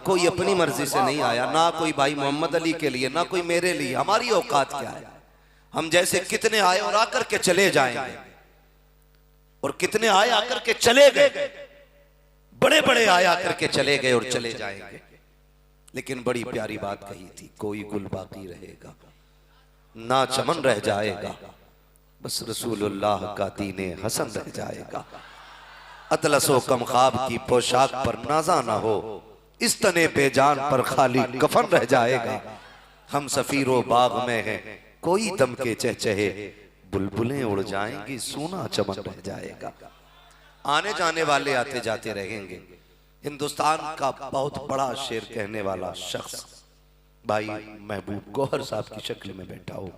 कोई अपनी मर्जी से नहीं आया, ना कोई भाई मोहम्मद अली के लिए, ना कोई मेरे लिए। हमारी औकात क्या है? हम जैसे कितने आए और आकर के चले जाएंगे, और कितने आए आकर के चले गए, बड़े बड़े आए आकर के चले गए और चले जाएंगे। लेकिन बड़ी प्यारी बात कही थी, कोई गुल बाकी रहेगा ना चमन रह जाएगा, बस रसूलुल्लाह का दीने हसन रह जाएगा। अतलसो कम ख्वाब की पोशाक पर नाजा ना हो, इस तने बेजान पर खाली कफन रह जाएगा। हम सफीरो बाग में हैं, कोई दम के चहचहे, बुलबुलें उड़ जाएंगी, सूना चमन रह जाएगा। आने जाने वाले आते जाते रहेंगे। हिंदुस्तान का बहुत बड़ा शेर कहने वाला शख्स भाई महबूब गौहर साहब की शक्ल में बैठा हो,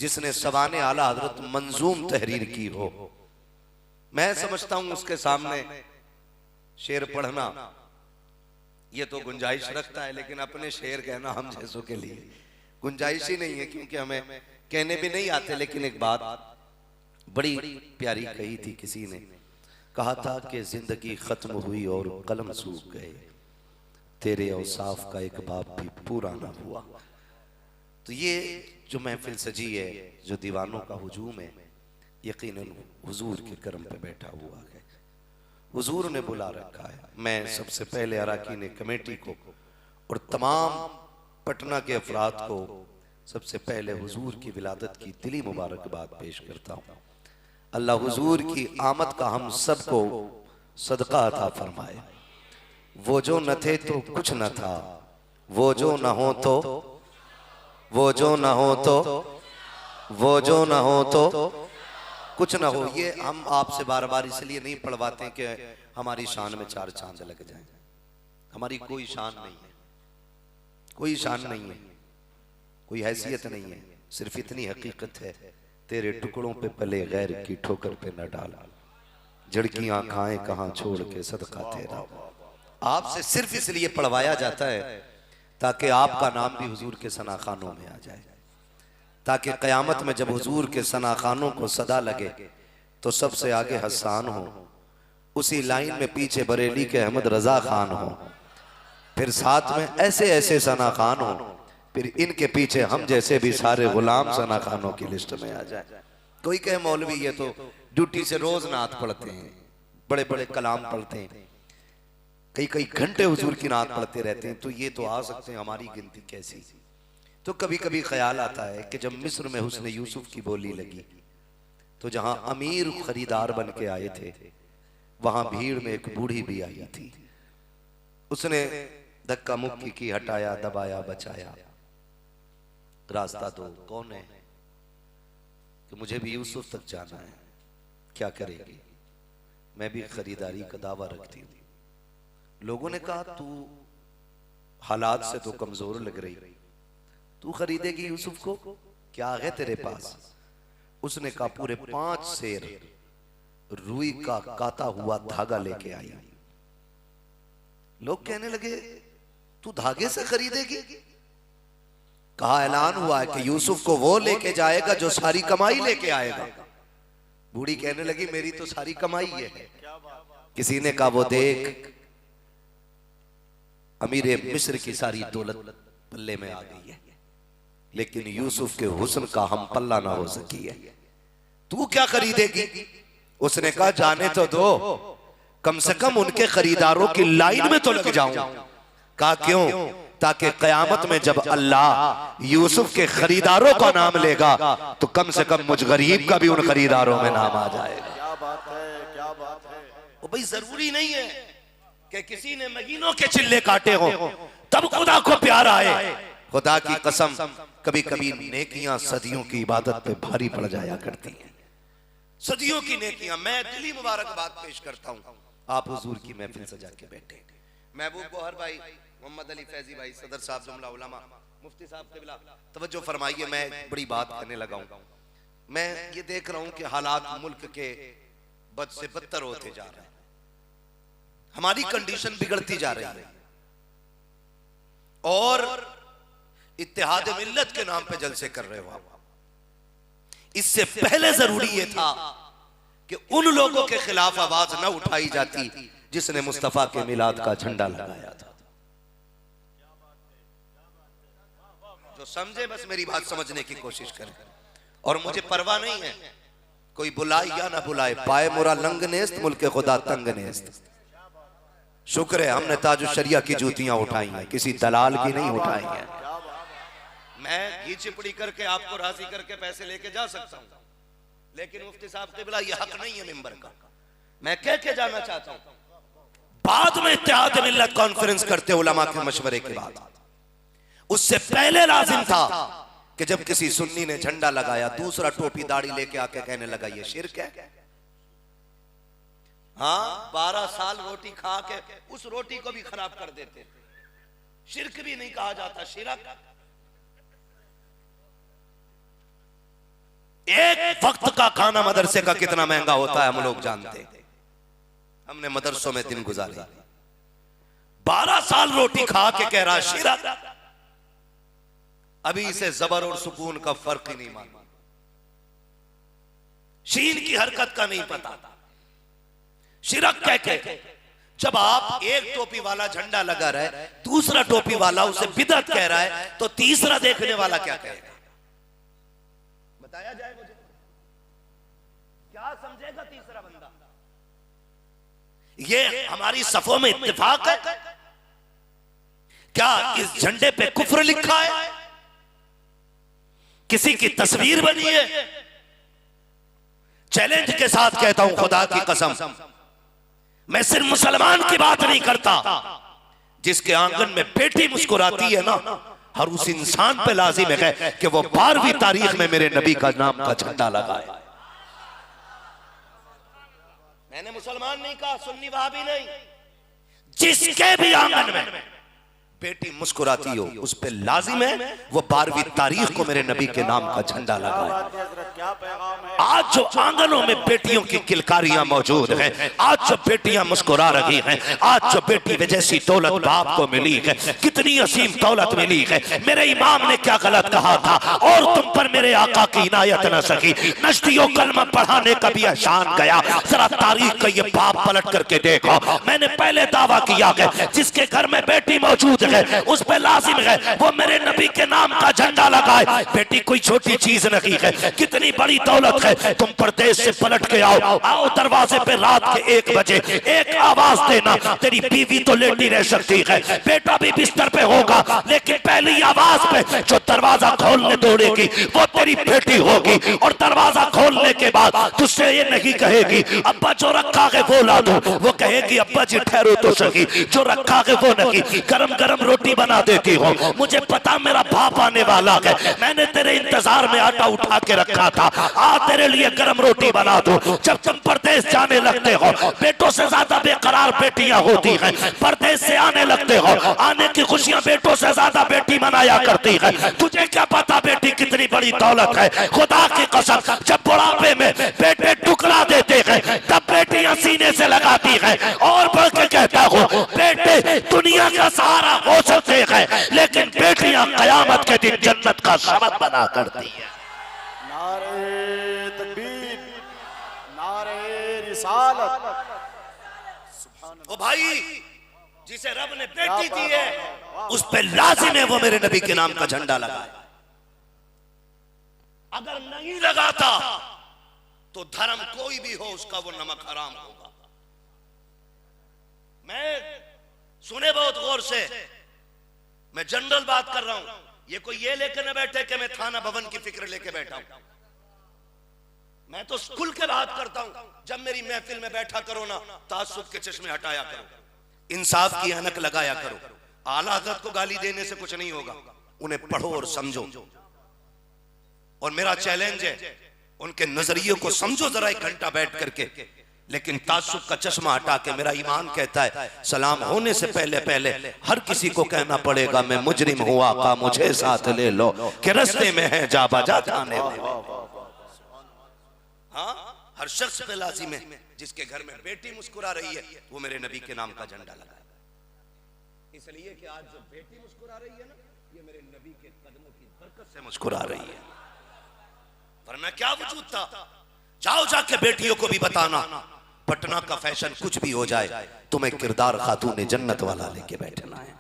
जिसने सवाने आला हजरत मंजूम तहरीर की हो। मैं समझता हूं उसके सामने शेर पढ़ना ये तो गुंजाइश रखता है, लेकिन अपने शेर कहना हम जैसों के लिए गुंजाइश ही नहीं है, क्योंकि हमें कहने भी नहीं आते। लेकिन एक बात बड़ी प्यारी कही थी किसी ने, कहा था कि जिंदगी खत्म हुई और कलम सूख गए, तेरे औसाफ का एक बाप भी पूरा ना हुआ। तो ये जो महफिल सजी है, जो दीवानों का हुजूम है, यकीनन हुजूर के करम पे बैठा हुआ है। हुजूर ने बुला रखा है। मैं सबसे पहले अराकीन कमेटी को और तमाम पटना के अफराद को सबसे पहले हुजूर की विलादत की दिली मुबारकबाद पेश करता हूँ। अल्लाह हुजूर की आमद का हम सबको सदका अता फरमाए। वो जो न थे तो कुछ न था, वो जो न हो तो, वो जो न हो तो, वो जो न हो तो कुछ ना हो। ये हम आपसे बार बार इसलिए नहीं पढ़वाते कि हमारी शान में चार चांद लग जाएं। हमारी कोई शान नहीं है, कोई शान नहीं है, कोई हैसियत नहीं है, सिर्फ इतनी हकीकत है, तेरे टुकड़ों पे पले गैर की ठोकर पे न डाल, झड़कियां खाएं कहां छोड़ के सदका तेरा। आपसे सिर्फ इसलिए पढ़वाया जाता है ताकि आपका नाम भी हुजूर के सनाखानों में आ जाए, ताकि क़यामत में जब हुजूर के सनाखानों को सदा लगे तो सबसे आगे हसन हो, उसी लाइन में पीछे बरेली के अहमद रजा खान हो, फिर साथ में ऐसे ऐसे सनाखान हो, फिर इनके पीछे हम जैसे भी सारे गुलाम सनाखानों की लिस्ट में आ जाए। कोई कहे मौलवी ये तो ड्यूटी से रोज नात पढ़ते हैं, बड़े बड़े कलाम पढ़ते हैं, कई कई घंटे हुजूर की नात पढ़ते रहते हैं, तो ये तो आ सकते हैं, हमारी गिनती कैसी। तो कभी कभी ख्याल आता है कि जब मिस्र में हुस्न यूसुफ की बोली लगी तो जहां अमीर खरीदार बन के आए थे वहां भीड़ में एक बूढ़ी भी आई थी। उसने धक्का मुक्की की, हटाया, दबाया, बचाया, रास्ता दो, कौन है कि मुझे भी यूसुफ तक जाना है, क्या करेगी? मैं भी खरीदारी का दावा रखती हूँ। लोगों ने कहा तू हालात से तो कमजोर लग रही, तू खरीदेगी यूसुफ को? क्या है तेरे पास? उसने कहा पूरे 5 सेर रुई का काता हुआ धागा लेके आई। लोग कहने लगे तू धागे से खरीदेगी? कहा ऐलान हुआ है कि यूसुफ को वो लेके जाएगा जो सारी कमाई लेके आएगा। बूढ़ी कहने लगी मेरी तो सारी कमाई है। किसी ने कहा वो देख अमीर मिस्र की सारी दौलत पल्ले में आ गई है, लेकिन यूसुफ के हुस्न का हम पल्ला ना हो सकी है, तू क्या खरीदेगी? उसने कहा जाने तो दो, कम से कम उनके खरीदारों की लाइन में तो लग जाऊं। कहा क्यों? ताकि कयामत में जब अल्लाह यूसुफ के खरीदारों का नाम लेगा तो कम से कम मुझ गरीब का भी उन खरीदारों में नाम आ जाएगा। क्या बात है, क्या बात है। वो भाई जरूरी नहीं है कि किसी ने महीनों के चिल्ले काटे हो तब खुदा को प्यार आए। खुदा की कसम कभी कभी नेकियां सदियों की इबादत पे भारी पड़ जाया करती हैं, सदियों की नेकियां। मैं दिली मुबारकबाद पेश करता हूं, आप हुजूर की महफिल सजा के बैठे। महबूब गौहर भाई, मोहम्मद अली फैजी भाई, सदर साहब, जुमला उलमा, मुफ्ती साहब क़िबला, तवज्जो फरमाइए। मैं बड़ी बात करने लगा हूं। मैं ये देख रहा हूं कि हालात मुल्क के बद से बदतर होते जा रहे हैं, हमारी कंडीशन बिगड़ती जा रही है, और इत्तेहाद मिल्लत के नाम पे जलसे कर रहे हो आप। इससे पहले जरूरी यह था कि उन लोगों के खिलाफ आवाज न उठाई जाती जिसने मुस्तफा के मिलाद का झंडा लगाया था। तो समझे, बस मेरी बात समझने की कोशिश करें। और मुझे परवाह नहीं है कोई बुलाए या ना बुलाए, पाए मुरा लंग नेस्त मुल्क खुदा तंग नेस्त। शुक्र है हमने ताजु शरिया की जूतियां उठाई हैं, किसी दलाल की नहीं उठाई हैं। मैं घी चिपड़ी करके आपको राजी करके पैसे लेके जा सकता हूं, लेकिन मुफ्ती साहब क़िबला ये हक नहीं है मिंबर का। मैं कह के जाना चाहता हूं, बाद में इत्तेहाद मिल्लत कॉन्फ्रेंस करते उलमा के मशवरे के बाद, उससे पहले लाजिम था कि जब किसी सुन्नी ने झंडा लगाया, दूसरा टोपी दाढ़ी लेके आके कहने लगा ये शिर्क है। हाँ, 12 साल रोटी खा के उस रोटी को भी खराब कर देते थे। शिर्क भी नहीं कहा जाता, शिरक। एक वक्त का खाना मदरसे का कितना महंगा होता है हम लोग जानते हैं, हमने मदरसों में दिन गुजारे। 12 साल रोटी खा के कह रहा शिरक। अभी इसे जबर और सुकून का फर्क ही नहीं मालूम, शीन की हरकत का नहीं पता। शिरक कह के जब आप एक टोपी वाला झंडा लगा रहे, दूसरा टोपी वाला उसे बिदअत कह रहा है, तो तीसरा देखने वाला क्या कहेगा? बताया जाए मुझे, क्या समझेगा तीसरा बंदा? ये हमारी सफों में इत्तेफाक है क्या? इस झंडे पे कुफ्र लिखा है? किसी की तस्वीर बनी है? चैलेंज के साथ कहता हूं, खुदा की कसम, मैं सिर्फ मुसलमान की बात नहीं करता, जिसके आंगन में बेटी मुस्कुराती है ना, हर उस इंसान पे लाजिम है कि वो 12वीं तारीख में मेरे नबी का नाम का झंडा लगाए। मैंने मुसलमान नहीं कहा, सुन्नी वहाबी नहीं, जिसके भी आंगन में बेटी मुस्कुराती हो उस पे लाजिम है वो 12वीं तारीख को मेरे नबी के नाम का झंडा लगाए। आज जो आंगनों में बेटियों की किलकारियां मौजूद हैं, आज जो बेटियां मुस्कुरा रही हैं, आज जो बेटी में जैसी दौलत बाप को मिली है, कितनी असीम दौलत मिली है, मेरे इमाम ने क्या गलत कहा था और तुम पर मेरे आका की इनायत न सकी, नश्तियों कलमा पढ़ाने का भी एहसान गया। जरा तारीख का ये बाप पलट करके देखो। मैंने पहले दावा किया है जिसके घर में बेटी मौजूद है उस पे लाजिम है वो मेरे नबी के नाम का झंडा लगाए। बेटी कोई छोटी चीज नहीं है, कितनी बड़ी दौलत है। तुम परदेश से पलट के आओ, आओ दरवाजे पे रात के 1 बजे एक आवाज देना, तेरी बीवी तो लेटी रह सकती है, बेटा भी बिस्तर पे होगा, लेकिन पहली आवाज पे जो दरवाजा खोलने दौड़ेगी वो तेरी बेटी होगी। और दरवाजा खोलने के बाद तुझसे ये नहीं कहेगी अब्बा जो रखा है वो ला दो, वो कहेगी अब्बा जी ठहरो तो सही, जो रखा है वो नहीं। गरम गरम रोटी बना देती हो, मुझे पता मेरा बाप आने वाला है, मैंने तेरे इंतजार में आटा उठा के रखा था, आ तेरे लिए गरम रोटी बना दो। जब तुम परदेश जाने लगते हो, बेटों से ज्यादा बेकरार बेटियां होती हैं, परदेश से आने लगते हो, आने की खुशियां बेटों से ज्यादा बेटी मनाया करती है। तुझे क्या पता बेटी कितनी बड़ी दौलत है? खुदा की कसम, जब बुढ़ापे में बेटे टुकड़ा देते हैं तब बेटियां सीने से लगाती हैं और बढ़ के कहता हूं बेटे दुनिया का सहारा हो सकते हैं, लेकिन बेटियां कयामत के दिन जन्नत का सबब बना करती है। नारे तकबीर, नारे रिसालत। ओ भाई, जिसे रब ने बेटी दी है उस पे लाजिम है वो मेरे नबी के नाम का झंडा लगाए। अगर नहीं लगाता तो धर्म कोई भी हो उसका वो नमक हराम होगा। मैं सुने बहुत गौर से, मैं जनरल बात कर रहा हूं, ये कोई ये लेके न बैठे कि मैं थाना भवन की फिक्र लेके बैठा हूं। मैं तो स्कूल के बात करता हूं। जब मेरी महफिल में बैठा करो ना, तासुब के चश्मे हटाया करो, इंसाफ की अनक लगाया करो। आला हज़रत को गाली देने से कुछ नहीं होगा, उन्हें पढ़ो और समझो। और मेरा चैलेंज है उनके नजरिए को समझो जरा 1 घंटा बैठ करके, लेकिन तासुब का चश्मा हटा के। मेरा ईमान कहता है सलाम होने से पहले पहले हर किसी को कहना पड़ेगा मैं मुजरिम हूं आका मुझे साथ ले लो कि रस्ते में है जा बजा जाने वाले। हाँ, हर शख्स पे लाजिम है जिसके घर में बेटी मुस्कुरा रही है वो मेरे नबी के नाम का झंडा लगाए। इसलिए कि आज जो बेटी मुस्कुरा रही है ना, ये मेरे नबी के कदमों की बरकत से मुस्कुरा रही है, वरना क्या वजूद था। जाओ जाके बेटियों को भी बताना पटना का फैशन कुछ भी हो जाए, तुम्हें किरदार खातून जन्नत वाला लेके बैठना है।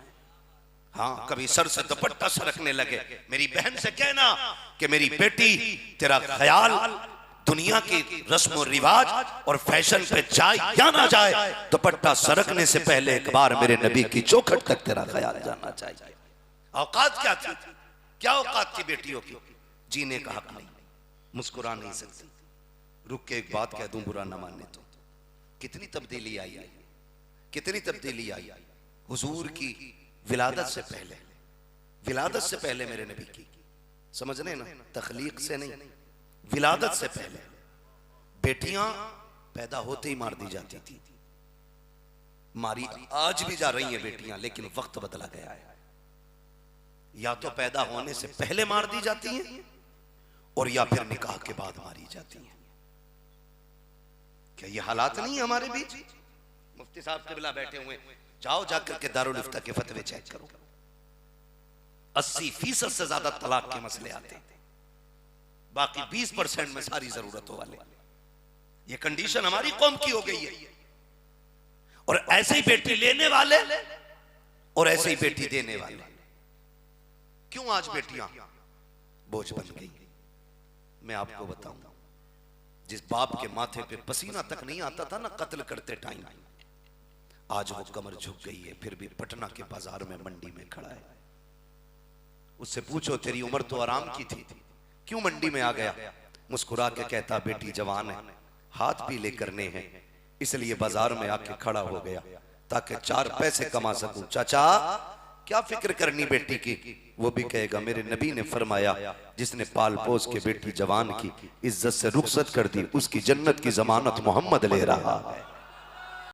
हाँ, कभी सर से दुपट्टा सरकने लगे, मेरी बहन से कहना कि मेरी बेटी तेरा ख्याल दुनिया की रस्म और रिवाज और फैशन पे जाए या ना जाए, दुपट्टा सरकने से पहले एक बार मेरे नबी की चौखट तक तेरा ख्याल जाना चाहिए। औकात क्या थी, क्या औकात थी बेटियों की? जीने का हक नहीं, मुस्कुरा नहीं सकती। रुक के एक बात कह दूं, बुरा ना मानने तो, कितनी तब्दीली आई, कितनी तब्दीली आई हुजूर की विलादत से पहले, विलादत से पहले मेरे नबी की, समझ रहे ना, तखलीक से नहीं, विलादत से पहले बेटियां पैदा होते ही मार दी जाती थी। मारी आज भी जा रही हैं बेटियां, लेकिन वक्त बदला गया है। या तो पैदा होने से पहले मार दी जाती हैं और या फिर निकाह के बाद मारी जाती हैं। क्या ये हालात नहीं है हमारे बीच? मुफ्ती साहब क़िबला बैठे हुए, जाओ जाकर के दारुल इफ्ता के फतवे चेक करो, 80% से ज्यादा तलाक के मसले आते हैं, बाकी 20% में सारी जरूरतों वाले। ये कंडीशन हमारी कौम की हो गई है। और ऐसे ही बेटी लेने वाले और ऐसे ही बेटी देने वाले। क्यों आज बेटियां बोझ बन गई? मैं आपको बताऊं, जिस बाप के माथे पे पसीना तक नहीं आता था ना कत्ल करते टाइम, आज वो कमर झुक गई है, फिर भी पटना के बाजार में मंडी में खड़ा है। उससे पूछो तेरी उम्र तो आराम की थी, क्यों मंडी में आ गया? मुस्कुरा के कहता बेटी जवान है, हाथ भी लेकर ने हैं, इसलिए बाजार में आके खड़ा हो गया ताकि 4 पैसे कमा सकूं। चाचा क्या फिक्र करनी बेटी की? वो भी कहेगा मेरे नबी ने फरमाया जिसने पाल पोस के बेटी जवान की इज्जत से रुखसत कर दी, उसकी जन्नत की जमानत मोहम्मद ले रहा है।